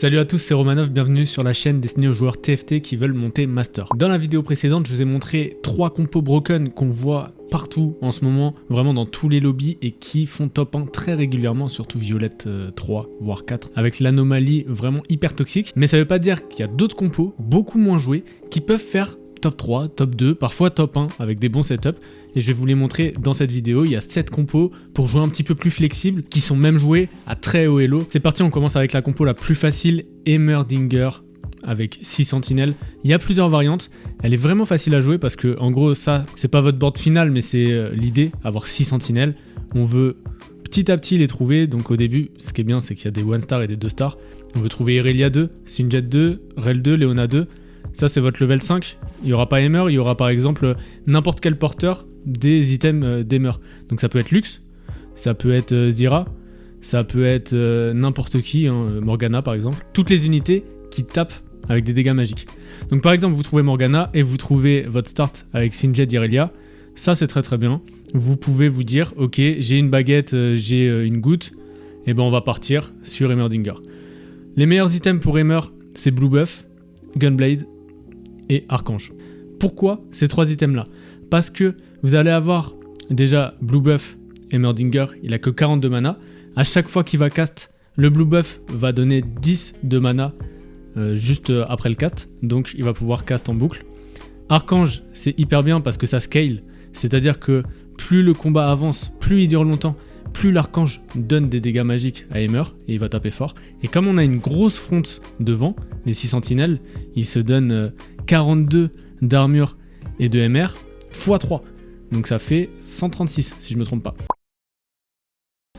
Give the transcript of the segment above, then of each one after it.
Salut à tous, c'est Romanov, bienvenue sur la chaîne destinée aux joueurs TFT qui veulent monter Master. Dans la vidéo précédente, je vous ai montré 3 compos broken qu'on voit partout en ce moment, vraiment dans tous les lobbies et qui font top 1 très régulièrement, surtout Violette 3, voire 4, avec l'anomalie vraiment hyper toxique. Mais ça veut pas dire qu'il y a d'autres compos, beaucoup moins joués, qui peuvent faire top 3, top 2, parfois top 1 avec des bons setups. Et je vais vous les montrer dans cette vidéo. Il y a 7 compos pour jouer un petit peu plus flexible, qui sont même joués à très haut elo. C'est parti, on commence avec la compo la plus facile, Heimerdinger avec 6 sentinelles. Il y a plusieurs variantes, elle est vraiment facile à jouer parce que en gros ça, c'est pas votre board final mais c'est l'idée, avoir 6 sentinelles. On veut petit à petit les trouver, donc au début, ce qui est bien c'est qu'il y a des 1 star et des 2 stars. On veut trouver Irelia 2, Singed 2, Rel 2, Leona 2. Ça c'est votre level 5, il n'y aura pas Heimer, il y aura par exemple n'importe quel porteur des items d'Heimer. Donc ça peut être Lux, ça peut être Zyra, ça peut être n'importe qui, hein, Morgana par exemple. Toutes les unités qui tapent avec des dégâts magiques. Donc par exemple vous trouvez Morgana et vous trouvez votre start avec Singed Irelia, ça c'est très très bien. Vous pouvez vous dire ok j'ai une baguette, j'ai une goutte, et ben on va partir sur Heimerdinger. Les meilleurs items pour Heimer c'est Blue Buff, Gunblade et Archange. Pourquoi ces 3 items là? Parce que vous allez avoir déjà Blue Buff, Heimerdinger, il a que 42 mana. À chaque fois qu'il va cast, le Blue Buff va donner 10 de mana juste après le cast, donc il va pouvoir cast en boucle. Archange, c'est hyper bien parce que ça scale, c'est-à-dire que plus le combat avance, plus il dure longtemps, plus l'Archange donne des dégâts magiques à Heimer et il va taper fort. Et comme on a une grosse fronte devant, les 6 sentinelles, il se donne 42 d'armure et de MR x 3. Donc ça fait 136 si je me trompe pas.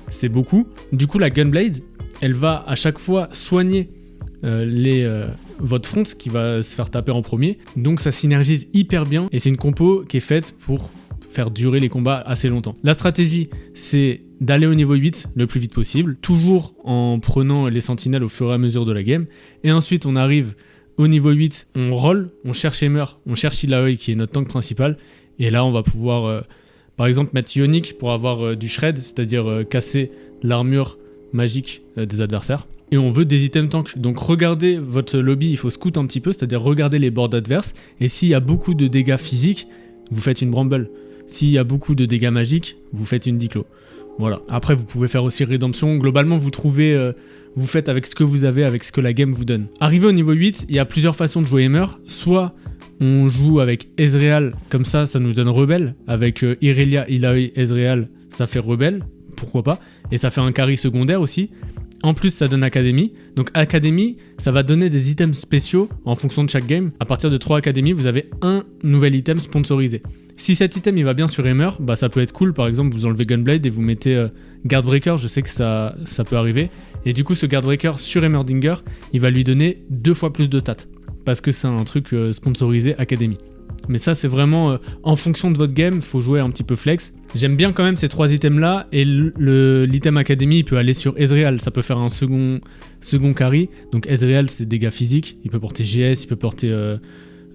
C'est beaucoup. Du coup la Gunblade, elle va à chaque fois soigner votre front qui va se faire taper en premier. Donc ça synergise hyper bien et c'est une compo qui est faite pour faire durer les combats assez longtemps. La stratégie, c'est d'aller au niveau 8 le plus vite possible, toujours en prenant les sentinelles au fur et à mesure de la game. Et ensuite, on arrive au niveau 8, on roll, on cherche Heimer, on cherche Illaoi qui est notre tank principal. Et là, on va pouvoir, par exemple, mettre Ionic pour avoir du shred, c'est-à-dire casser l'armure magique des adversaires. Et on veut des items tank. Donc regardez votre lobby, il faut scout un petit peu, c'est-à-dire regarder les boards adverses. Et s'il y a beaucoup de dégâts physiques, vous faites une bramble. S'il y a beaucoup de dégâts magiques, vous faites une diclo. Voilà. Après, vous pouvez faire aussi rédemption. Globalement, vous trouvez, vous faites avec ce que vous avez, avec ce que la game vous donne. Arrivé au niveau 8, il y a plusieurs façons de jouer Heimer. Soit on joue avec Ezreal, comme ça nous donne Rebelle. Avec Irelia, Illaoi, Ezreal, ça fait Rebelle, pourquoi pas. Et ça fait un carry secondaire aussi. En plus, ça donne Académie. Donc Académie, ça va donner des items spéciaux en fonction de chaque game. À partir de 3 Académies, vous avez un nouvel item sponsorisé. Si cet item il va bien sur Heimer, bah ça peut être cool. Par exemple, vous enlevez Gunblade et vous mettez Guardbreaker. Je sais que ça peut arriver. Et du coup, ce Guardbreaker sur Heimerdinger, il va lui donner 2 fois plus de stats. Parce que c'est un truc sponsorisé Académie. Mais ça, c'est vraiment en fonction de votre game, faut jouer un petit peu flex. J'aime bien quand même ces 3 items là. Et l'item Académie, il peut aller sur Ezreal. Ça peut faire un second carry. Donc Ezreal, c'est dégâts physiques. Il peut porter GS, il peut porter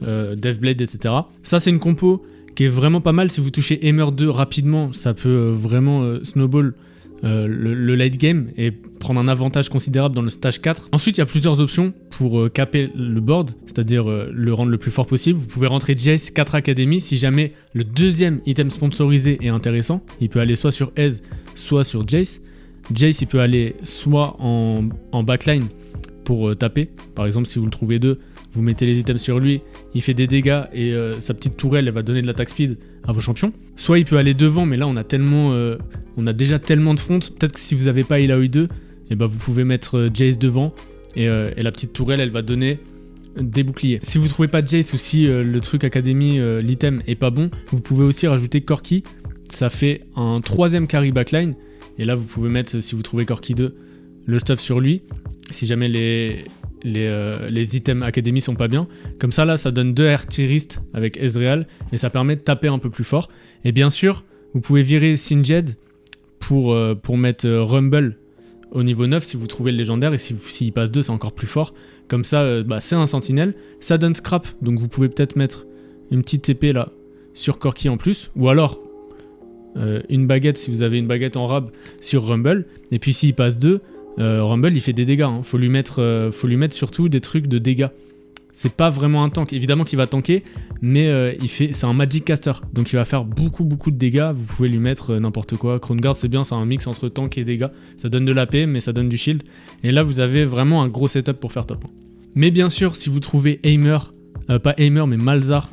Deathblade, etc. Ça, c'est une compo qui est vraiment pas mal. Si vous touchez Heimer 2 rapidement, ça peut vraiment snowball le late game et prendre un avantage considérable dans le stage 4. Ensuite, il y a plusieurs options pour caper le board, c'est-à-dire le rendre le plus fort possible. Vous pouvez rentrer Jace 4 Academy si jamais le deuxième item sponsorisé est intéressant. Il peut aller soit sur Ez, soit sur Jace. Jace, il peut aller soit en backline pour taper. Par exemple, si vous le trouvez 2, vous mettez les items sur lui, il fait des dégâts et sa petite tourelle, elle va donner de l'attaque speed à vos champions. Soit il peut aller devant, mais là on a déjà tellement de front. Peut-être que si vous n'avez pas Illaoi 2, et ben vous pouvez mettre Jace devant et la petite tourelle, elle va donner des boucliers. Si vous trouvez pas Jace ou si le truc Académie, l'item est pas bon, vous pouvez aussi rajouter Corki. Ça fait un 3ème carry backline. Et là vous pouvez mettre, si vous trouvez Corki 2, le stuff sur lui. Si jamais les items Académie sont pas bien. Comme ça, là, ça donne 2 artilleristes avec Ezreal et ça permet de taper un peu plus fort. Et bien sûr, vous pouvez virer Singed pour mettre Rumble au niveau 9 si vous trouvez le légendaire et s'il passe 2, c'est encore plus fort. Comme ça, c'est un sentinelle. Ça donne Scrap, donc vous pouvez peut-être mettre une petite TP là sur Corki en plus. Ou alors, une baguette si vous avez une baguette en rab sur Rumble. Et puis s'il passe 2, Rumble il fait des dégâts, hein. Faut lui mettre surtout des trucs de dégâts. C'est pas vraiment un tank, évidemment qu'il va tanker, mais c'est un magic caster, donc il va faire beaucoup de dégâts. Vous pouvez lui mettre n'importe quoi. Crownguard c'est bien, c'est un mix entre tank et dégâts, ça donne de l'AP mais ça donne du shield, et là vous avez vraiment un gros setup pour faire top 1. Mais bien sûr, si vous trouvez pas Aimer mais Malzahar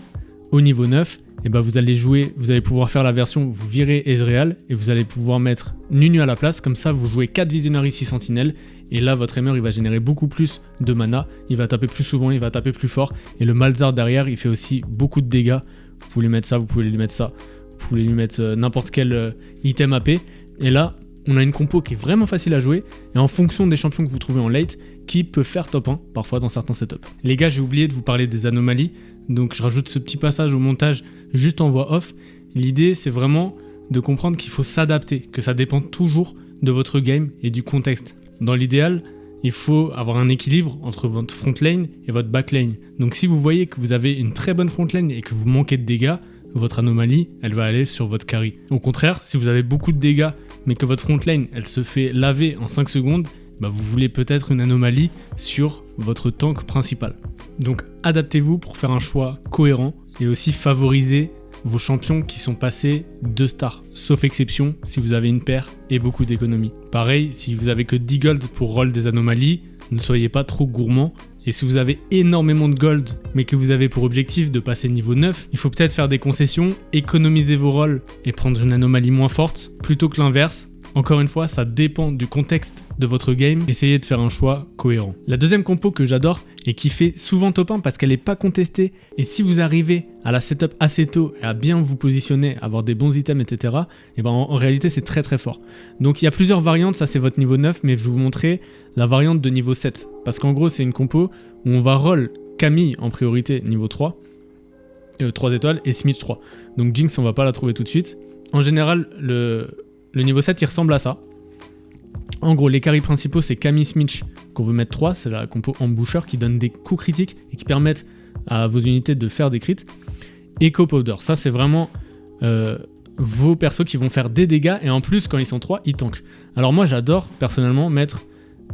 au niveau 9, et bah vous allez pouvoir faire la version, vous virez Ezreal et vous allez pouvoir mettre Nunu à la place, comme ça vous jouez 4 Visionary 6 Sentinelles, et là votre Aimer il va générer beaucoup plus de mana, il va taper plus souvent, il va taper plus fort, et le Malzahar derrière il fait aussi beaucoup de dégâts. Vous pouvez lui mettre ça, vous pouvez lui mettre ça, vous pouvez lui mettre n'importe quel item AP, et là on a une compo qui est vraiment facile à jouer, et en fonction des champions que vous trouvez en late, qui peut faire top 1 parfois dans certains setups. Les gars, j'ai oublié de vous parler des anomalies, donc je rajoute ce petit passage au montage juste en voix off. L'idée c'est vraiment de comprendre qu'il faut s'adapter, que ça dépend toujours de votre game et du contexte. Dans l'idéal, il faut avoir un équilibre entre votre front lane et votre back lane. Donc si vous voyez que vous avez une très bonne front lane et que vous manquez de dégâts, votre anomalie, elle va aller sur votre carry. Au contraire, si vous avez beaucoup de dégâts, mais que votre front lane, elle se fait laver en 5 secondes, bah vous voulez peut-être une anomalie sur votre tank principal. Donc adaptez-vous pour faire un choix cohérent et aussi favoriser vos champions qui sont passés 2 stars, sauf exception si vous avez une paire et beaucoup d'économies. Pareil, si vous avez que 10 gold pour roll des anomalies, ne soyez pas trop gourmand. Et si vous avez énormément de gold, mais que vous avez pour objectif de passer niveau 9, il faut peut-être faire des concessions, économiser vos rolls et prendre une anomalie moins forte, plutôt que l'inverse. Encore une fois, ça dépend du contexte de votre game, essayez de faire un choix cohérent. La deuxième compo que j'adore et qui fait souvent top 1 parce qu'elle n'est pas contestée, et si vous arrivez à la setup assez tôt et à bien vous positionner, avoir des bons items, etc., et ben en réalité c'est très fort. Donc il y a plusieurs variantes, ça c'est votre niveau 9, mais je vais vous montrer la variante de niveau 7. Parce qu'en gros c'est une compo où on va roll Camille en priorité niveau 3, 3 étoiles, et Smitch 3. Donc Jinx on va pas la trouver tout de suite. En général le niveau 7 il ressemble à ça. En gros les carries principaux c'est Camille Smitch qu'on veut mettre 3, c'est la compo emboucher qui donne des coups critiques et qui permettent à vos unités de faire des crits. Echo Powder, ça c'est vraiment vos persos qui vont faire des dégâts, et en plus quand ils sont 3 ils tankent. Alors moi j'adore personnellement mettre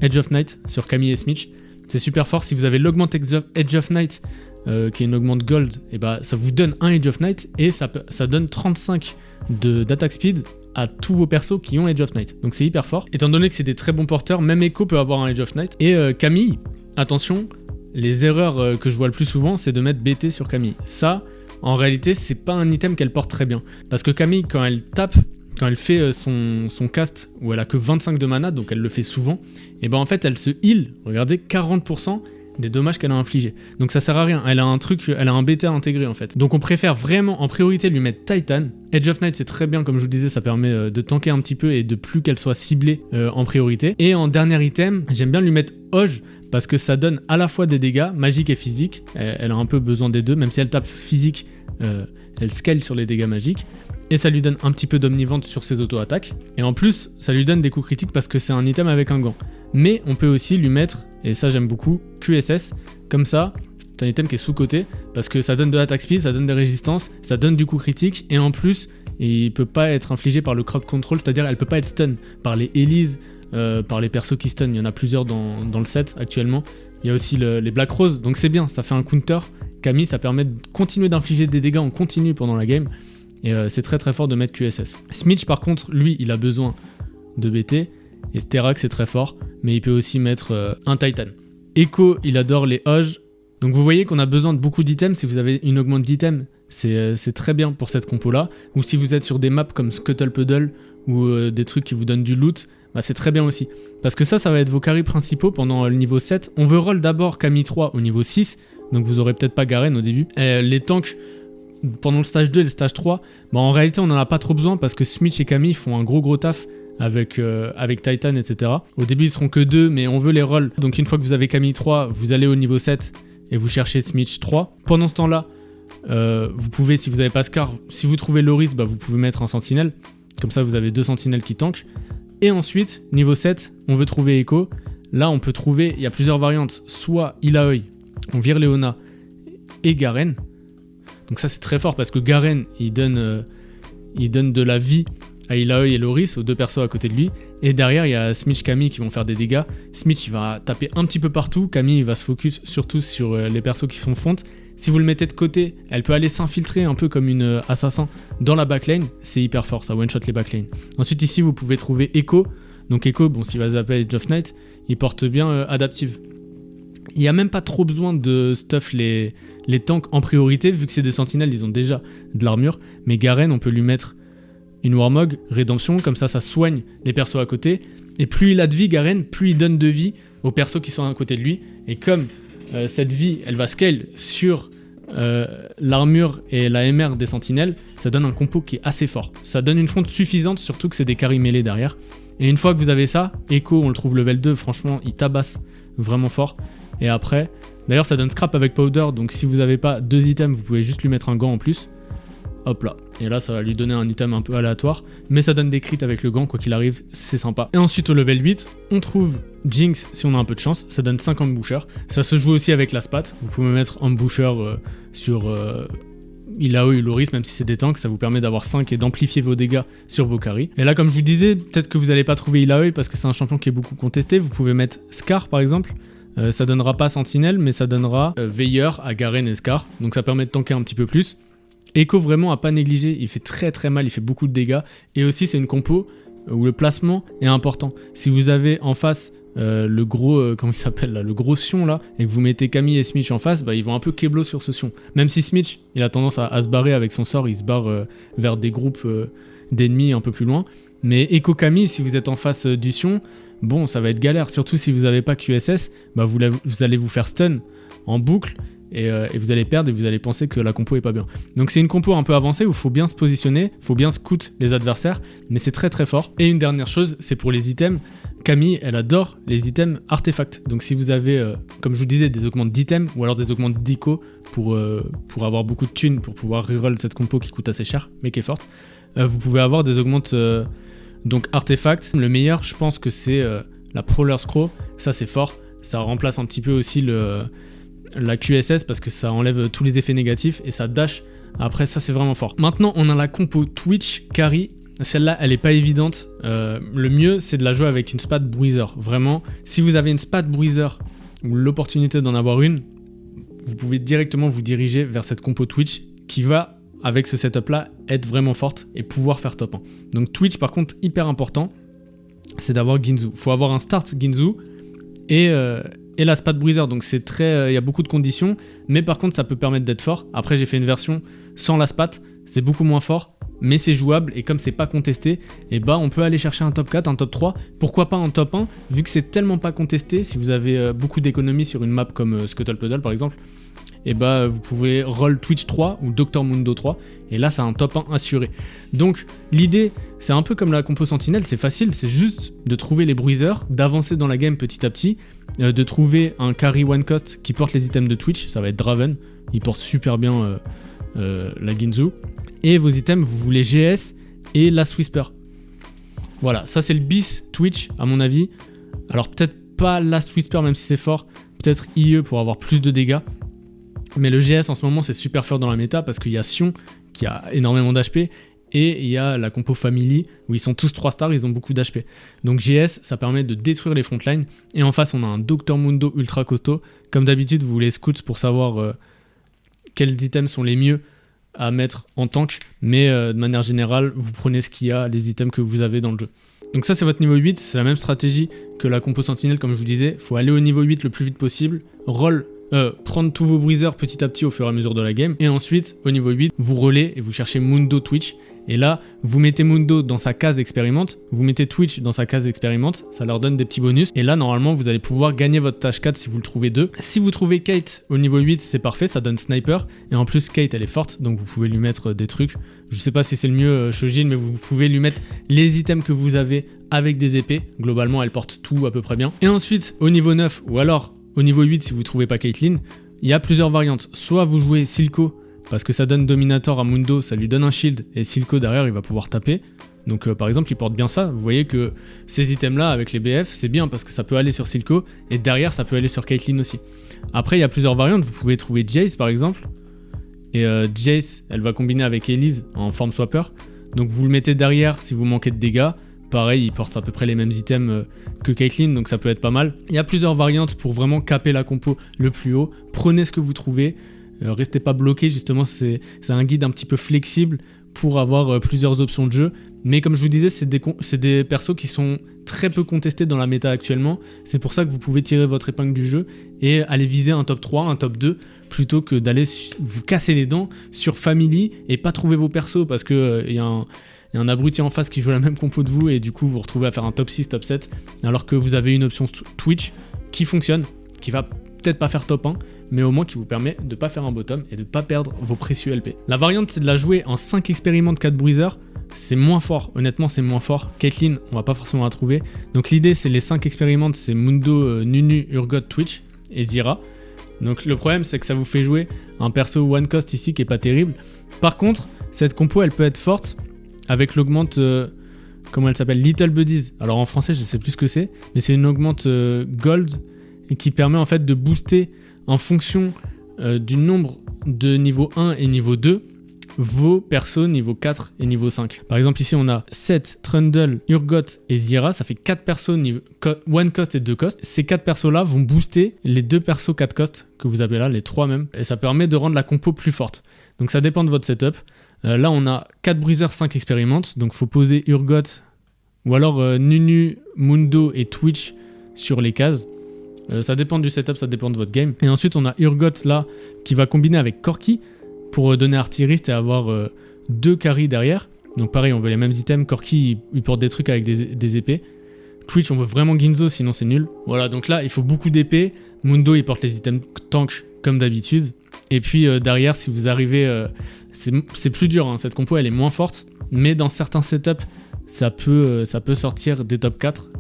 Edge of Night sur Camille et Smitch, c'est super fort. Si vous avez l'augmente Edge of Night qui est une augmente gold, et bah ça vous donne un Edge of Night et ça donne 35 d'attaque speed à tous vos persos qui ont Edge of Night. Donc c'est hyper fort. Étant donné que c'est des très bons porteurs, même Echo peut avoir un Edge of Night. Et Camille, attention, les erreurs que je vois le plus souvent, c'est de mettre BT sur Camille. Ça, en réalité, c'est pas un item qu'elle porte très bien. Parce que Camille, quand elle tape, quand elle fait son cast, où elle a que 25 de mana, donc elle le fait souvent, et ben en fait elle se heal, regardez, 40% des dommages qu'elle a infligés. Donc ça sert à rien, elle a un BT à intégrer en fait. Donc on préfère vraiment en priorité lui mettre Titan. Edge of Night c'est très bien, comme je vous disais, ça permet de tanker un petit peu et de plus qu'elle soit ciblée en priorité. Et en dernier item, j'aime bien lui mettre Hoge, parce que ça donne à la fois des dégâts magiques et physiques. Elle a un peu besoin des deux, même si elle tape physique, elle scale sur les dégâts magiques. Et ça lui donne un petit peu d'omnivante sur ses auto-attaques. Et en plus, ça lui donne des coups critiques parce que c'est un item avec un gant. Mais on peut aussi lui mettre, et ça j'aime beaucoup, QSS. Comme ça, c'est un item qui est sous-coté parce que ça donne de l'attaque speed, ça donne des résistances, ça donne du coup critique. Et en plus, il peut pas être infligé par le crowd control, c'est-à-dire elle peut pas être stun par les Elise, par les persos qui stun. Il y en a plusieurs dans le set actuellement. Il y a aussi les Black Rose, donc c'est bien, ça fait un counter. Camille, ça permet de continuer d'infliger des dégâts en continu pendant la game. Et c'est très fort de mettre QSS. Smitch par contre, lui, il a besoin de BT. Et Sterak c'est très fort, mais il peut aussi mettre un Titan. Echo, il adore les Hoge. Donc vous voyez qu'on a besoin de beaucoup d'items. Si vous avez une augmente d'items, c'est très bien pour cette compo là. Ou si vous êtes sur des maps comme Scuttle Puddle ou des trucs qui vous donnent du loot, bah c'est très bien aussi. Parce que ça va être vos carries principaux pendant le niveau 7. On veut roll d'abord Camille 3 au niveau 6. Donc vous aurez peut-être pas Garen au début. Les tanks pendant le stage 2 et le stage 3, bah en réalité on n'en a pas trop besoin parce que Smitch et Camille font un gros taf avec Titan, etc. Au début ils seront que 2, mais on veut les rolls. Donc une fois que vous avez Camille 3, vous allez au niveau 7 et vous cherchez Smitch 3. Pendant ce temps-là, vous pouvez, si vous n'avez pas Scar, si vous trouvez Loris, bah vous pouvez mettre un sentinelle. Comme ça vous avez 2 sentinelles qui tankent. Et ensuite, niveau 7, on veut trouver Echo. Là on peut trouver, il y a plusieurs variantes. Soit Ilaoi, on vire Leona et Garen. Donc ça c'est très fort parce que Garen il donne de la vie Aylaoi et Loris, aux deux persos à côté de lui. Et derrière, il y a Smitch, Camille qui vont faire des dégâts. Smitch, il va taper un petit peu partout. Camille, il va se focus surtout sur les persos qui sont front. Si vous le mettez de côté, elle peut aller s'infiltrer un peu comme une assassin dans la backlane. C'est hyper fort, ça one-shot les backlane. Ensuite, ici, vous pouvez trouver Echo. Donc Echo, bon, s'il va zapper Age of Night, il porte bien Adaptive. Il n'y a même pas trop besoin de stuff les tanks en priorité, vu que c'est des sentinelles, ils ont déjà de l'armure. Mais Garen, on peut lui mettre une Warmog, Rédemption, comme ça soigne les persos à côté. Et plus il a de vie, Garen, plus il donne de vie aux persos qui sont à côté de lui. Et comme cette vie, elle va scale sur l'armure et la MR des sentinelles, ça donne un compo qui est assez fort. Ça donne une front suffisante, surtout que c'est des carry mêlés derrière. Et une fois que vous avez ça, Echo, on le trouve level 2, franchement, il tabasse vraiment fort. Et après, d'ailleurs, ça donne scrap avec Powder, donc si vous n'avez pas 2 items, vous pouvez juste lui mettre un gant en plus. Hop là. Et là, ça va lui donner un item un peu aléatoire, mais ça donne des crits avec le gant, quoi qu'il arrive, c'est sympa. Et ensuite, au level 8, on trouve Jinx si on a un peu de chance, ça donne 5 emboucheurs. Ça se joue aussi avec la spat, vous pouvez mettre emboucheur sur Illaoi et Loris, même si c'est des tanks, ça vous permet d'avoir 5 et d'amplifier vos dégâts sur vos carries. Et là, comme je vous disais, peut-être que vous n'allez pas trouver Illaoi parce que c'est un champion qui est beaucoup contesté, vous pouvez mettre Scar par exemple. Ça donnera pas Sentinelle, mais ça donnera Veilleur à Garen et Scar, donc ça permet de tanker un petit peu plus. Echo vraiment à pas négliger, il fait très très mal, il fait beaucoup de dégâts, et aussi c'est une compo où le placement est important. Si vous avez en face le gros, comment il s'appelle là, le gros Sion là, et que vous mettez Camille et Smitch en face, bah, ils vont un peu keblo sur ce Sion. Même si Smitch, il a tendance à se barrer avec son sort, il se barre vers des groupes d'ennemis un peu plus loin. Mais Echo Camille, si vous êtes en face du Sion, bon, ça va être galère, surtout si vous n'avez pas QSS, bah vous allez vous faire stun en boucle, et vous allez perdre et vous allez penser que la compo est pas bien. Donc c'est une compo un peu avancée où il faut bien se positionner, il faut bien scout les adversaires, mais c'est très très fort. Et une dernière chose, c'est pour les items. Camille, elle adore les items artefacts. Donc si vous avez, comme je vous disais, des augmentes d'items ou alors des augmentes d'ICO pour avoir beaucoup de thunes, pour pouvoir reroll cette compo qui coûte assez cher, mais qui est forte, vous pouvez avoir des augmentes donc artefacts. Le meilleur, je pense que c'est la Prowler's Crow. Ça c'est fort, ça remplace un petit peu aussi la QSS parce que ça enlève tous les effets négatifs et ça dash. Après ça c'est vraiment fort. Maintenant on a la compo Twitch Carry. Celle-là elle est pas évidente. Le mieux c'est de la jouer avec une spat Bruiser. Vraiment, si vous avez une spat Bruiser ou l'opportunité d'en avoir une, vous pouvez directement vous diriger vers cette compo Twitch qui va, avec ce setup là, être vraiment forte et pouvoir faire top 1. Donc Twitch par contre hyper important, c'est d'avoir Ginzu. Faut avoir un start Ginzu et la spat Bruiser, donc c'est très, il y a beaucoup de conditions, mais par contre ça peut permettre d'être fort. Après j'ai fait une version sans la spat, c'est beaucoup moins fort, mais c'est jouable, et comme c'est pas contesté, et bah on peut aller chercher un top 4, un top 3, pourquoi pas un top 1, vu que c'est tellement pas contesté. Si vous avez beaucoup d'économies sur une map comme Scuttle Puddle par exemple, et bah vous pouvez roll Twitch 3 ou Dr Mundo 3, et là c'est un top 1 assuré. Donc l'idée, c'est un peu comme la compo Sentinelle, c'est facile, c'est juste de trouver les bruisers, d'avancer dans la game petit à petit, de trouver un carry one cost qui porte les items de Twitch, ça va être Draven, il porte super bien la Ginzu, et vos items vous voulez GS et Last Whisper. Voilà, ça c'est le bis Twitch à mon avis. Alors peut-être pas Last Whisper même si c'est fort, peut-être IE pour avoir plus de dégâts. Mais le GS en ce moment c'est super fort dans la méta parce qu'il y a Sion qui a énormément d'HP et il y a la compo Family où ils sont tous 3 stars, ils ont beaucoup d'HP. Donc GS ça permet de détruire les frontlines, et en face on a un Dr Mundo ultra costaud. Comme d'habitude vous voulez scouts pour savoir quels items sont les mieux à mettre en tank, mais de manière générale vous prenez ce qu'il y a, les items que vous avez dans le jeu. Donc ça c'est votre niveau 8, c'est la même stratégie que la compo Sentinelle comme je vous disais, faut aller au niveau 8 le plus vite possible, prendre tous vos bruisers petit à petit au fur et à mesure de la game, et ensuite au niveau 8 vous relez et vous cherchez Mundo Twitch, et là vous mettez Mundo dans sa case expérimente, vous mettez Twitch dans sa case expérimente, ça leur donne des petits bonus, et là normalement vous allez pouvoir gagner votre tâche 4 si vous le trouvez 2. Si vous trouvez Kate au niveau 8 c'est parfait, ça donne sniper, et en plus Kate elle est forte donc vous pouvez lui mettre des trucs, je sais pas si c'est le mieux Shojin, mais vous pouvez lui mettre les items que vous avez avec des épées, globalement elle porte tout à peu près bien. Et ensuite au niveau 9 ou alors au niveau 8, si vous ne trouvez pas Caitlyn, il y a plusieurs variantes. Soit vous jouez Silco, parce que ça donne Dominator à Mundo, ça lui donne un shield, et Silco derrière il va pouvoir taper. Donc par exemple il porte bien ça, vous voyez que ces items là avec les BF c'est bien parce que ça peut aller sur Silco, et derrière ça peut aller sur Caitlyn aussi. Après il y a plusieurs variantes, vous pouvez trouver Jace par exemple, et Jace elle va combiner avec Elise en forme swapper. Donc vous le mettez derrière si vous manquez de dégâts. Pareil, il porte à peu près les mêmes items que Caitlyn, donc ça peut être pas mal. Il y a plusieurs variantes pour vraiment caper la compo le plus haut. Prenez ce que vous trouvez, restez pas bloqué, justement c'est un guide un petit peu flexible pour avoir plusieurs options de jeu. Mais comme je vous disais, c'est des persos qui sont très peu contestés dans la méta actuellement. C'est pour ça que vous pouvez tirer votre épingle du jeu et aller viser un top 3, un top 2, plutôt que d'aller vous casser les dents sur Family et pas trouver vos persos parce que y a un abruti en face qui joue la même compo de vous et du coup vous vous retrouvez à faire un top 6, top 7 alors que vous avez une option Twitch qui fonctionne, qui va peut-être pas faire top 1 mais au moins qui vous permet de pas faire un bottom et de pas perdre vos précieux LP. La variante c'est de la jouer en 5 expériments de 4 bruisers, c'est moins fort, honnêtement c'est moins fort. Caitlyn on va pas forcément la trouver, donc l'idée c'est les 5 expériments, c'est Mundo, Nunu, Urgot, Twitch et Zyra. Donc le problème c'est que ça vous fait jouer un perso one cost ici qui est pas terrible. Par contre cette compo elle peut être forte avec l'augmente, comment elle s'appelle, Little Buddies. Alors en français je sais plus ce que c'est, mais c'est une augmente gold et qui permet en fait de booster en fonction du nombre de niveau 1 et niveau 2 vos persos niveau 4 et niveau 5. Par exemple ici on a Seth, Trundle, Urgot et Zyra, ça fait 4 persos niveau one cost et 2 cost. Ces 4 persos là vont booster les 2 persos 4 cost que vous avez là, les 3 même, et ça permet de rendre la compo plus forte. Donc ça dépend de votre setup. Là on a 4 bruisers, 5 expérimentes, donc faut poser Urgot ou alors Nunu, Mundo et Twitch sur les cases. Ça dépend du setup, ça dépend de votre game. Et ensuite on a Urgot là qui va combiner avec Corki pour donner artillériste et avoir 2 carries derrière. Donc pareil on veut les mêmes items, Corki il porte des trucs avec des épées. Twitch on veut vraiment Ginzo sinon c'est nul. Voilà donc là il faut beaucoup d'épées. Mundo il porte les items tank comme d'habitude. Et puis derrière si vous arrivez, c'est plus dur, hein. Cette compo elle est moins forte. Mais dans certains setups ça peut sortir des top 4.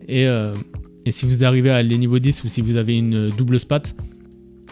Et si vous arrivez à les niveaux 10 ou si vous avez une double spat,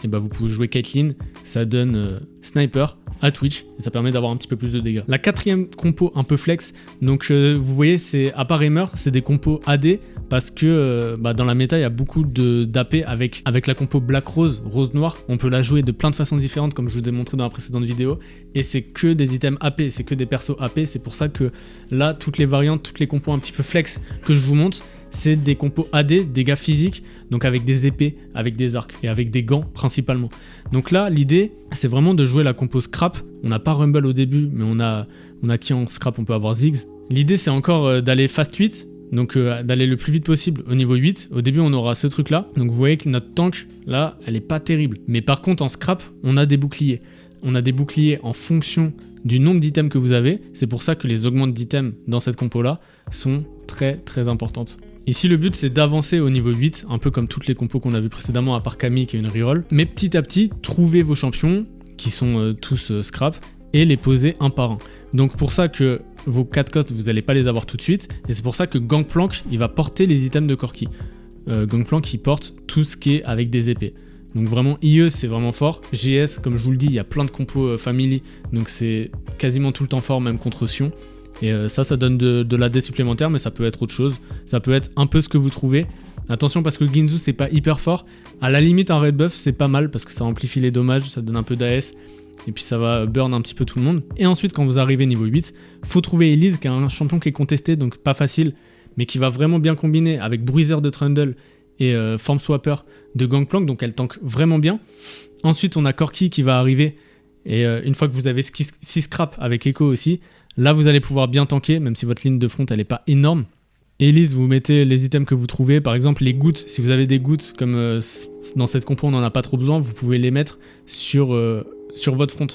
et bah vous pouvez jouer Caitlyn, ça donne Sniper à Twitch et ça permet d'avoir un petit peu plus de dégâts. La quatrième compo un peu flex, donc vous voyez c'est à part Aimer, c'est des compos AD parce que dans la méta il y a beaucoup d'AP avec la compo Black Rose, Rose Noire, on peut la jouer de plein de façons différentes comme je vous ai montré dans la précédente vidéo et c'est que des items AP, c'est que des persos AP, c'est pour ça que là toutes les variantes, toutes les compos un petit peu flex que je vous montre, c'est des compos AD, dégâts physiques, donc avec des épées, avec des arcs et avec des gants principalement. Donc là, l'idée, c'est vraiment de jouer la compo Scrap. On n'a pas Rumble au début, mais on a qui en Scrap, on peut avoir Ziggs. L'idée, c'est encore d'aller fast 8, donc d'aller le plus vite possible au niveau 8. Au début, on aura ce truc-là. Donc vous voyez que notre tank, là, elle est pas terrible. Mais par contre, en Scrap, on a des boucliers. On a des boucliers en fonction du nombre d'items que vous avez. C'est pour ça que les augmentes d'items dans cette compo-là sont très très importantes. Ici le but c'est d'avancer au niveau 8, un peu comme toutes les compos qu'on a vu précédemment à part Camille qui est une reroll. Mais petit à petit, trouvez vos champions qui sont tous scrap et les poser un par un. Donc pour ça que vos 4 costs vous n'allez pas les avoir tout de suite et c'est pour ça que Gangplank il va porter les items de Corki. Gangplank il porte tout ce qui est avec des épées. Donc vraiment IE c'est vraiment fort. GS comme je vous le dis il y a plein de compos family donc c'est quasiment tout le temps fort même contre Sion. Et ça donne de l'AD supplémentaire, mais ça peut être autre chose. Ça peut être un peu ce que vous trouvez. Attention parce que Ginzu c'est pas hyper fort. À la limite un red buff c'est pas mal parce que ça amplifie les dommages, ça donne un peu d'AS. Et puis ça va burn un petit peu tout le monde. Et ensuite quand vous arrivez niveau 8, faut trouver Elise qui est un champion qui est contesté, donc pas facile, mais qui va vraiment bien combiner avec Bruiser de Trundle et Form Swapper de Gangplank, donc elle tank vraiment bien. Ensuite on a Corki qui va arriver. Et une fois que vous avez 6 scrap avec Echo aussi, là vous allez pouvoir bien tanker, même si votre ligne de front elle est pas énorme. Elise, vous mettez les items que vous trouvez, par exemple les gouttes, si vous avez des gouttes, comme dans cette compo on n'en a pas trop besoin, vous pouvez les mettre sur votre front.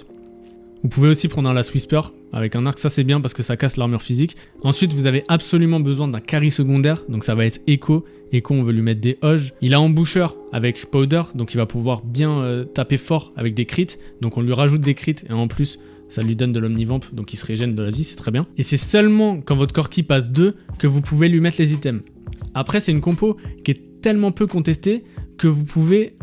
Vous pouvez aussi prendre un Last Whisper avec un arc, ça c'est bien parce que ça casse l'armure physique. Ensuite vous avez absolument besoin d'un carry secondaire, donc ça va être Echo. Echo on veut lui mettre des Hoges. Il a Emboucher avec Powder, donc il va pouvoir bien taper fort avec des crits. Donc on lui rajoute des crits et en plus ça lui donne de l'omnivamp, donc il se régène de la vie, c'est très bien. Et c'est seulement quand votre Corki passe 2 que vous pouvez lui mettre les items. Après c'est une compo qui est tellement peu contestée que vous pouvez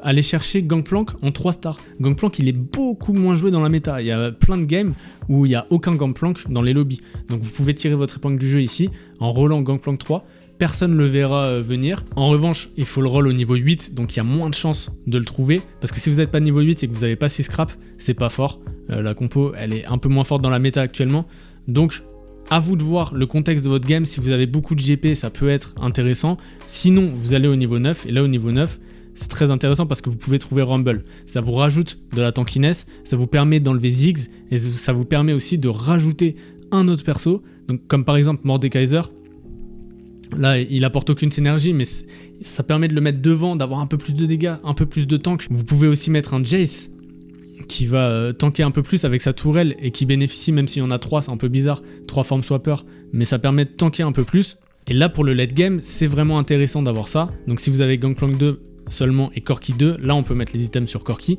aller chercher Gangplank en 3 stars. Gangplank il est beaucoup moins joué dans la méta. Il y a plein de games où il n'y a aucun Gangplank dans les lobbies. Donc vous pouvez tirer votre épingle du jeu ici en rollant Gangplank 3. Personne ne le verra venir. En revanche, il faut le roll au niveau 8, donc il y a moins de chances de le trouver. Parce que si vous n'êtes pas niveau 8 et que vous n'avez pas 6 scrap, c'est pas fort. La compo, elle est un peu moins forte dans la méta actuellement. Donc à vous de voir le contexte de votre game. Si vous avez beaucoup de GP, ça peut être intéressant. Sinon, vous allez au niveau 9. Et là, au niveau 9, c'est très intéressant parce que vous pouvez trouver Rumble. Ça vous rajoute de la tankiness, ça vous permet d'enlever Ziggs et ça vous permet aussi de rajouter un autre perso. Donc, comme par exemple Mordekaiser. Là, il apporte aucune synergie, mais ça permet de le mettre devant, d'avoir un peu plus de dégâts, un peu plus de tank. Vous pouvez aussi mettre un Jace qui va tanker un peu plus avec sa tourelle et qui bénéficie, même s'il y en a 3, c'est un peu bizarre, 3 formes swapper, mais ça permet de tanker un peu plus. Et là, pour le late game, c'est vraiment intéressant d'avoir ça. Donc si vous avez Gangplank 2 seulement et Corki 2, là on peut mettre les items sur Corki.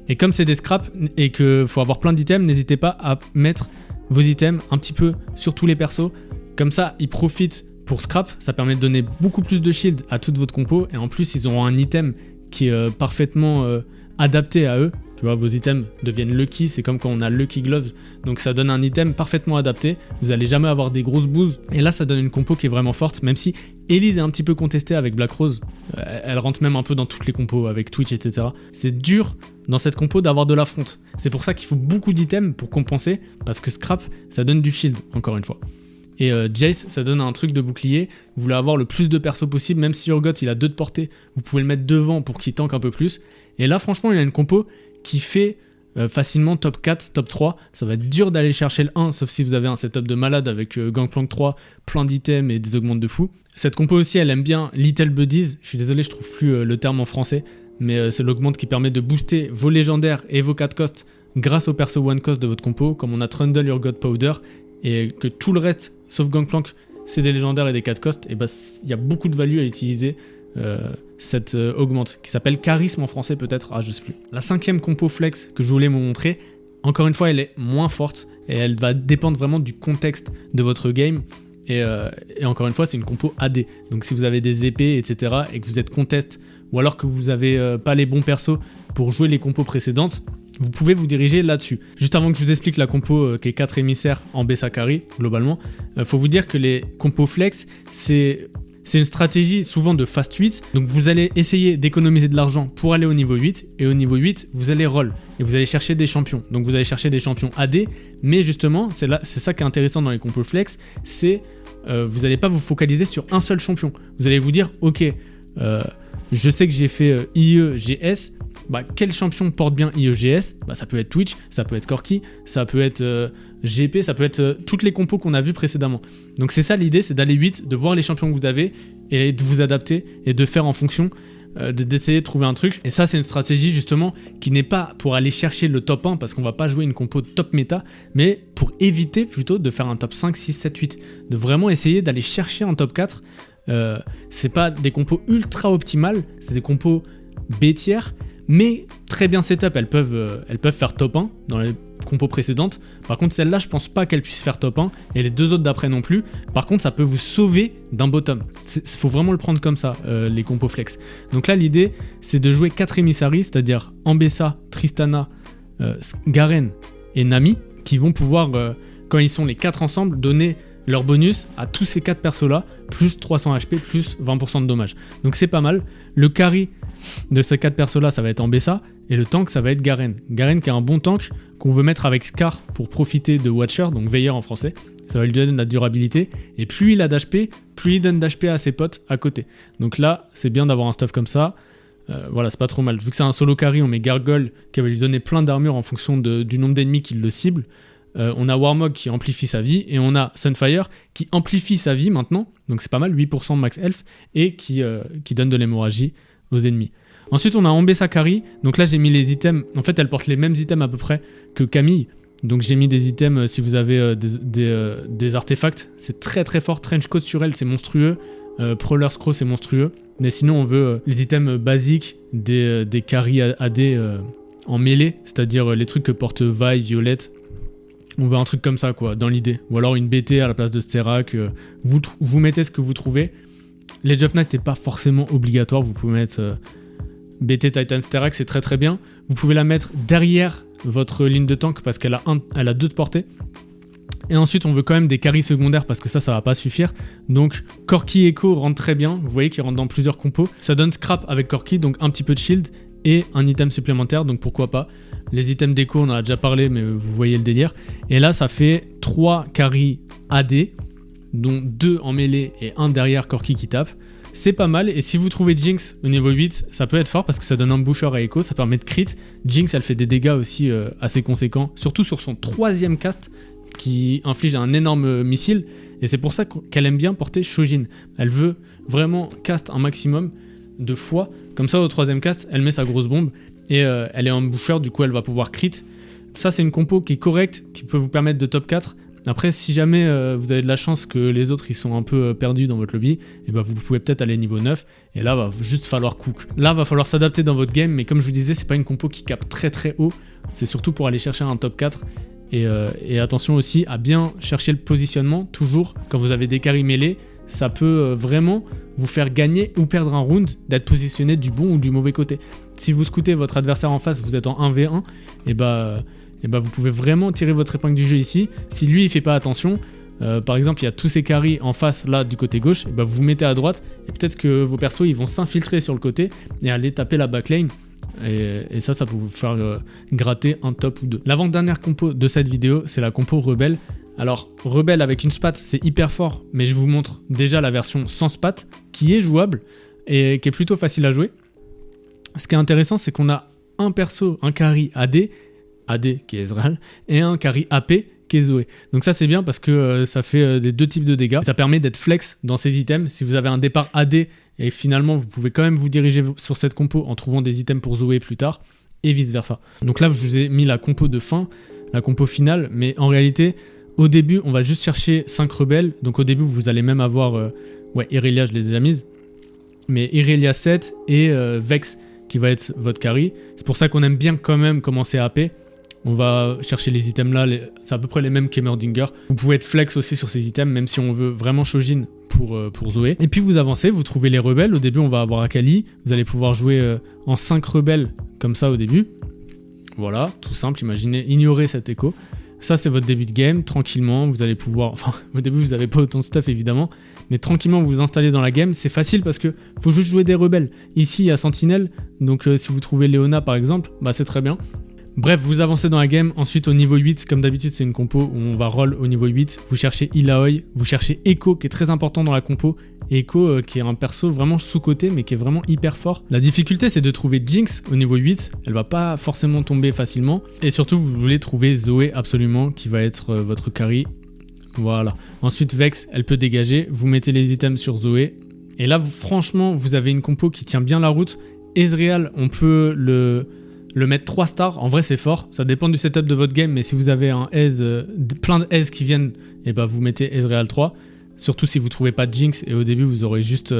Et comme c'est des scraps et qu'il faut avoir plein d'items, n'hésitez pas à mettre vos items un petit peu sur tous les persos. Comme ça, ils profitent pour scrap, ça permet de donner beaucoup plus de shield à toute votre compo. Et en plus, ils auront un item qui est parfaitement adapté à eux. Tu vois, vos items deviennent lucky, c'est comme quand on a lucky gloves. Donc ça donne un item parfaitement adapté. Vous n'allez jamais avoir des grosses bouses. Et là, ça donne une compo qui est vraiment forte, même si Elise est un petit peu contestée avec Black Rose. Elle rentre même un peu dans toutes les compos avec Twitch, etc. C'est dur dans cette compo d'avoir de l'affront. C'est pour ça qu'il faut beaucoup d'items pour compenser, parce que scrap, ça donne du shield, encore une fois. Et Jace, ça donne un truc de bouclier. Vous voulez avoir le plus de persos possible, même si Urgot il a 2 de portée, vous pouvez le mettre devant pour qu'il tank un peu plus. Et là, franchement, il a une compo qui fait facilement top 4, top 3. Ça va être dur d'aller chercher le 1, sauf si vous avez un setup de malade avec Gangplank 3, plein d'items et des augmentes de fou. Cette compo aussi, elle aime bien Little Buddies. Je suis désolé, je trouve plus le terme en français, mais c'est l'augmente qui permet de booster vos légendaires et vos 4 costs grâce au perso 1 cost de votre compo, comme on a Trundle, Urgot, Powder, et que tout le reste, sauf Gangplank, c'est des légendaires et des 4 costs, et bah il y a beaucoup de value à utiliser cette augmente, qui s'appelle charisme en français peut-être, je sais plus. La 5e compo flex que je voulais vous montrer, encore une fois elle est moins forte, et elle va dépendre vraiment du contexte de votre game, et encore une fois c'est une compo AD, donc si vous avez des épées, etc., et que vous êtes contest, ou alors que vous avez pas les bons persos pour jouer les compos précédentes, vous pouvez vous diriger là-dessus. Juste avant que je vous explique la compo qui est 4 émissaires en Bessa Carry, globalement, faut vous dire que les compos flex, c'est une stratégie souvent de fast 8, donc vous allez essayer d'économiser de l'argent pour aller au niveau 8, et au niveau 8, vous allez roll, et vous allez chercher des champions. Donc vous allez chercher des champions AD, mais justement, c'est ça qui est intéressant dans les compos flex, c'est vous n'allez pas vous focaliser sur un seul champion. Vous allez vous dire, ok, je sais que j'ai fait IEGS, quel champion porte bien IEGS? Ça peut être Twitch, ça peut être Corki, ça peut être GP, ça peut être toutes les compos qu'on a vues précédemment. Donc c'est ça l'idée, c'est d'aller 8, de voir les champions que vous avez et de vous adapter et de faire en fonction, d'essayer de trouver un truc. Et ça c'est une stratégie justement qui n'est pas pour aller chercher le top 1 parce qu'on va pas jouer une compo top méta, mais pour éviter plutôt de faire un top 5, 6, 7, 8. De vraiment essayer d'aller chercher un top 4. C'est pas des compos ultra optimales, c'est des compos B tiers, mais très bien setup, elles peuvent faire top 1 dans les compos précédentes. Par contre celle-là je pense pas qu'elle puisse faire top 1 et les 2 autres d'après non plus. Par contre ça peut vous sauver d'un bottom. Faut vraiment le prendre comme ça, les compos flex. Donc là l'idée c'est de jouer 4 emissaries, c'est-à-dire Ambessa, Tristana, Garen et Nami, qui vont pouvoir, quand ils sont les 4 ensemble, donner leur bonus à tous ces 4 persos là, plus 300 HP, plus 20% de dommages. Donc c'est pas mal. Le carry de ces 4 persos là, ça va être Ambessa, et le tank ça va être Garen. Garen qui est un bon tank qu'on veut mettre avec Scar pour profiter de Watcher, donc veilleur en français. Ça va lui donner de la durabilité, et plus il a d'HP, plus il donne d'HP à ses potes à côté. Donc là, c'est bien d'avoir un stuff comme ça. Voilà, c'est pas trop mal. Vu que c'est un solo carry, on met Gargoyle qui va lui donner plein d'armure en fonction du nombre d'ennemis qu'il le cible. On a Warmog qui amplifie sa vie, et on a Sunfire qui amplifie sa vie maintenant, donc c'est pas mal, 8% de max health, et qui donne de l'hémorragie aux ennemis. Ensuite on a Ambessa Carry, donc là j'ai mis les items, en fait elle porte les mêmes items à peu près que Camille, donc j'ai mis des items si vous avez des artefacts, c'est très très fort. Trenchcoat sur elle c'est monstrueux, Prowler's Crow c'est monstrueux, mais sinon on veut les items basiques des carry AD en mêlée, c'est-à-dire les trucs que porte Vi, Violette. On veut un truc comme ça quoi, dans l'idée. Ou alors une BT à la place de Sterak. Vous mettez ce que vous trouvez. L'Edge of Night n'est pas forcément obligatoire. Vous pouvez mettre BT Titan Sterak, c'est très très bien. Vous pouvez la mettre derrière votre ligne de tank parce qu'elle a 2 de portée. Et ensuite on veut quand même des carries secondaires parce que ça va pas suffire. Donc Corki Echo rentre très bien. Vous voyez qu'il rentre dans plusieurs compos. Ça donne scrap avec Corki, donc un petit peu de shield et un item supplémentaire, donc pourquoi pas. Les items déco, on en a déjà parlé, mais vous voyez le délire. Et là, ça fait 3 carries AD, dont 2 en mêlée et 1 derrière Corki qui tape. C'est pas mal, et si vous trouvez Jinx au niveau 8, ça peut être fort parce que ça donne un boucher à Echo, ça permet de crit. Jinx, elle fait des dégâts aussi assez conséquents, surtout sur son 3e cast qui inflige un énorme missile, et c'est pour ça qu'elle aime bien porter Shojin. Elle veut vraiment cast un maximum de fois, comme ça au 3e cast, elle met sa grosse bombe, et elle est en boucher, du coup elle va pouvoir crit. Ça c'est une compo qui est correcte, qui peut vous permettre de top 4. Après, si jamais vous avez de la chance que les autres ils sont un peu perdus dans votre lobby, et bah vous pouvez peut-être aller niveau 9, et là va juste falloir cook. Là va falloir s'adapter dans votre game, mais comme je vous disais, c'est pas une compo qui capte très très haut, c'est surtout pour aller chercher un top 4, et attention aussi à bien chercher le positionnement, toujours quand vous avez des carries mêlés, ça peut vraiment vous faire gagner ou perdre un round d'être positionné du bon ou du mauvais côté. Si vous scoutez votre adversaire en face, vous êtes en 1v1, et bah vous pouvez vraiment tirer votre épingle du jeu ici. Si lui il fait pas attention, par exemple il y a tous ces carries en face là du côté gauche, et bah vous vous mettez à droite et peut-être que vos persos ils vont s'infiltrer sur le côté et aller taper la backline, et ça peut vous faire gratter un top ou deux. L'avant-dernière compo de cette vidéo, c'est la compo Rebelle. Alors Rebelle avec une spat c'est hyper fort, mais je vous montre déjà la version sans spat qui est jouable et qui est plutôt facile à jouer. Ce qui est intéressant, c'est qu'on a un perso, un carry AD qui est Ezreal, et un carry AP qui est Zoé. Donc ça c'est bien parce que ça fait des deux types de dégâts. Ça permet d'être flex dans ces items. Si vous avez un départ AD et finalement vous pouvez quand même vous diriger sur cette compo en trouvant des items pour Zoé plus tard, et vice versa. Donc là je vous ai mis la compo de fin, la compo finale, mais en réalité au début on va juste chercher 5 rebelles. Donc au début vous allez même avoir Irelia, je les ai déjà mises, mais Irelia 7 et Vex qui va être votre carry. C'est pour ça qu'on aime bien quand même commencer à AP. On va chercher les items là, c'est à peu près les mêmes qu'Heimerdinger. Vous pouvez être flex aussi sur ces items, même si on veut vraiment Shojin pour Zoé. Et puis vous avancez, vous trouvez les rebelles. Au début, on va avoir Akali. Vous allez pouvoir jouer en 5 rebelles comme ça au début. Voilà, tout simple. Imaginez, ignorez cet écho. Ça, c'est votre début de game. Tranquillement, vous allez pouvoir... Enfin, au début, vous n'avez pas autant de stuff, évidemment. Mais tranquillement, vous vous installez dans la game. C'est facile parce que faut juste jouer des rebelles. Ici, il y a Sentinelle. Donc, si vous trouvez Leona, par exemple, bah c'est très bien. Bref, vous avancez dans la game, ensuite au niveau 8, comme d'habitude c'est une compo où on va roll au niveau 8, vous cherchez Illaoi, vous cherchez Echo qui est très important dans la compo, Echo qui est un perso vraiment sous-coté mais qui est vraiment hyper fort. La difficulté c'est de trouver Jinx au niveau 8, elle va pas forcément tomber facilement, et surtout vous voulez trouver Zoé absolument qui va être votre carry, voilà. Ensuite Vex, elle peut dégager, vous mettez les items sur Zoé, et là franchement vous avez une compo qui tient bien la route. Ezreal, on peut le mettre 3 stars, en vrai c'est fort, ça dépend du setup de votre game, mais si vous avez un Ez, plein de Ez qui viennent, et bah vous mettez Ezreal 3, surtout si vous trouvez pas de Jinx, et au début vous aurez juste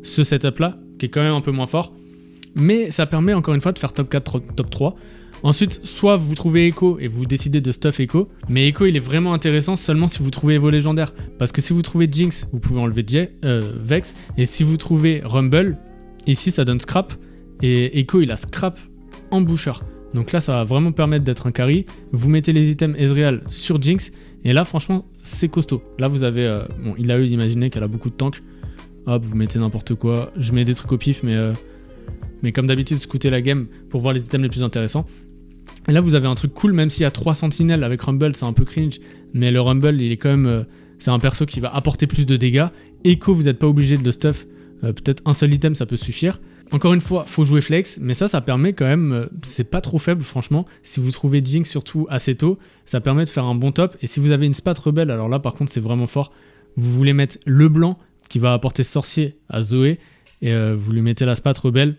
ce setup là, qui est quand même un peu moins fort, mais ça permet encore une fois de faire top 4, top 3. Ensuite, soit vous trouvez Echo et vous décidez de stuff Echo, mais Echo il est vraiment intéressant seulement si vous trouvez Evo légendaire, parce que si vous trouvez Jinx, vous pouvez enlever Vex, et si vous trouvez Rumble, ici ça donne Scrap, et Echo il a Scrap en boucher. Donc là ça va vraiment permettre d'être un carry. Vous mettez les items Ezreal sur Jinx et là franchement c'est costaud. Là vous avez bon, il a eu d'imaginer qu'elle a beaucoup de tanks. Hop, vous mettez n'importe quoi. Je mets des trucs au pif, mais comme d'habitude scoutez la game pour voir les items les plus intéressants. Et là vous avez un truc cool, même s'il y a 3 sentinelles avec Rumble, c'est un peu cringe, mais le Rumble il est quand même c'est un perso qui va apporter plus de dégâts. Echo, vous n'êtes pas obligé de le stuff, peut-être un seul item ça peut suffire. Encore une fois, faut jouer flex, mais ça permet quand même, c'est pas trop faible franchement. Si vous trouvez Jinx surtout assez tôt, ça permet de faire un bon top. Et si vous avez une spat rebelle, alors là par contre c'est vraiment fort. Vous voulez mettre le blanc qui va apporter sorcier à Zoé, et vous lui mettez la spat rebelle.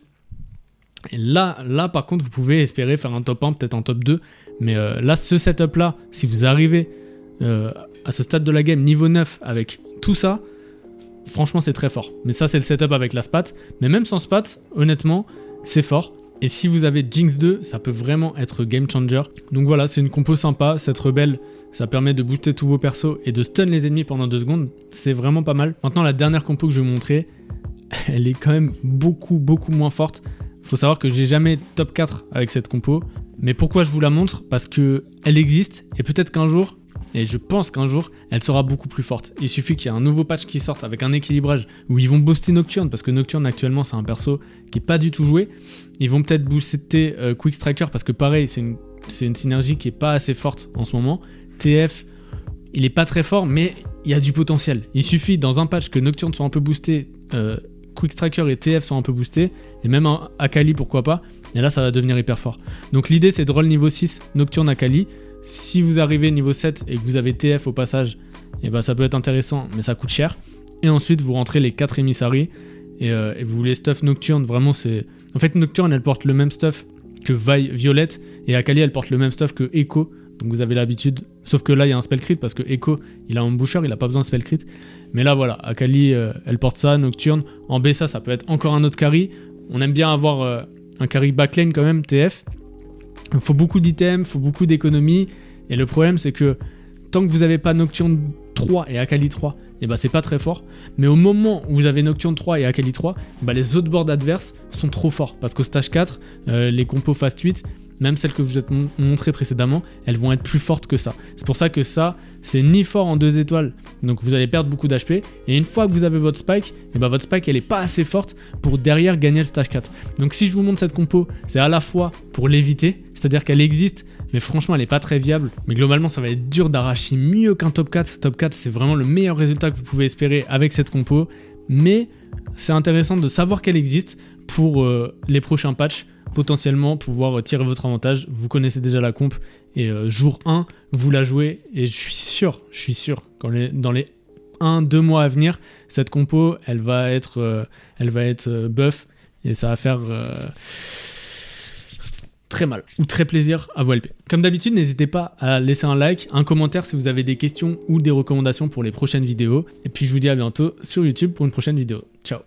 Et là par contre vous pouvez espérer faire un top 1, peut-être un top 2. Mais là ce setup là, si vous arrivez à ce stade de la game niveau 9 avec tout ça, franchement c'est très fort. Mais ça c'est le setup avec la spat, mais même sans spat honnêtement c'est fort. Et si vous avez Jinx 2, ça peut vraiment être game changer. Donc voilà, c'est une compo sympa. Cette rebelle, ça permet de booster tous vos persos et de stun les ennemis pendant 2 secondes. C'est vraiment pas mal. Maintenant la dernière compo que je vais vous montrer, elle est quand même beaucoup moins forte. Faut savoir que j'ai jamais top 4 avec cette compo. Mais pourquoi je vous la montre? Parce que elle existe et peut-être qu'un jour, et je pense qu'un jour, elle sera beaucoup plus forte. Il suffit qu'il y ait un nouveau patch qui sorte avec un équilibrage où ils vont booster Nocturne, parce que Nocturne actuellement c'est un perso qui est pas du tout joué. Ils vont peut-être booster Quick Striker parce que pareil, c'est c'est une synergie qui est pas assez forte en ce moment. TF, il est pas très fort, mais il y a du potentiel. Il suffit dans un patch que Nocturne soit un peu boosté, Quick Striker et TF sont un peu boostés, et même Akali pourquoi pas, et là ça va devenir hyper fort. Donc l'idée c'est de roll niveau 6, Nocturne Akali. Si vous arrivez niveau 7 et que vous avez TF au passage, et ben ça peut être intéressant, mais ça coûte cher. Et ensuite vous rentrez les 4 émissaries, et vous voulez stuff Nocturne, vraiment c'est... En fait Nocturne elle porte le même stuff que Vi Violette, et Akali elle porte le même stuff que Echo, donc vous avez l'habitude, sauf que là il y a un spell crit, parce que Echo il a un boucher, il a pas besoin de spell crit. Mais là voilà, Akali elle porte ça, Nocturne, en B ça peut être encore un autre carry. On aime bien avoir un carry backlane quand même, TF. Il faut beaucoup d'items, il faut beaucoup d'économies, et le problème c'est que tant que vous n'avez pas Nocturne 3 et Akali 3, et bah c'est pas très fort. Mais au moment où vous avez Nocturne 3 et Akali 3, bah les autres boards adverses sont trop forts. Parce qu'au stage 4, les compos fast 8, même celles que je vous ai montrées précédemment, elles vont être plus fortes que ça. C'est pour ça que ça, c'est ni fort en 2 étoiles, donc vous allez perdre beaucoup d'HP. Et une fois que vous avez votre spike, et bah votre spike elle est pas assez forte pour derrière gagner le stage 4. Donc si je vous montre cette compo, c'est à la fois pour l'éviter, c'est-à-dire qu'elle existe, mais franchement elle est pas très viable. Mais globalement ça va être dur d'arracher mieux qu'un top 4. Top 4 c'est vraiment le meilleur résultat que vous pouvez espérer avec cette compo. Mais c'est intéressant de savoir qu'elle existe pour les prochains patchs, potentiellement pouvoir tirer votre avantage. Vous connaissez déjà la comp, et jour 1 vous la jouez, et je suis sûr dans les 1-2 mois à venir, cette compo elle va être buff, et ça va faire très mal ou très plaisir à vous LP. Comme d'habitude, n'hésitez pas à laisser un like, un commentaire si vous avez des questions ou des recommandations pour les prochaines vidéos, et puis je vous dis à bientôt sur YouTube pour une prochaine vidéo. Ciao.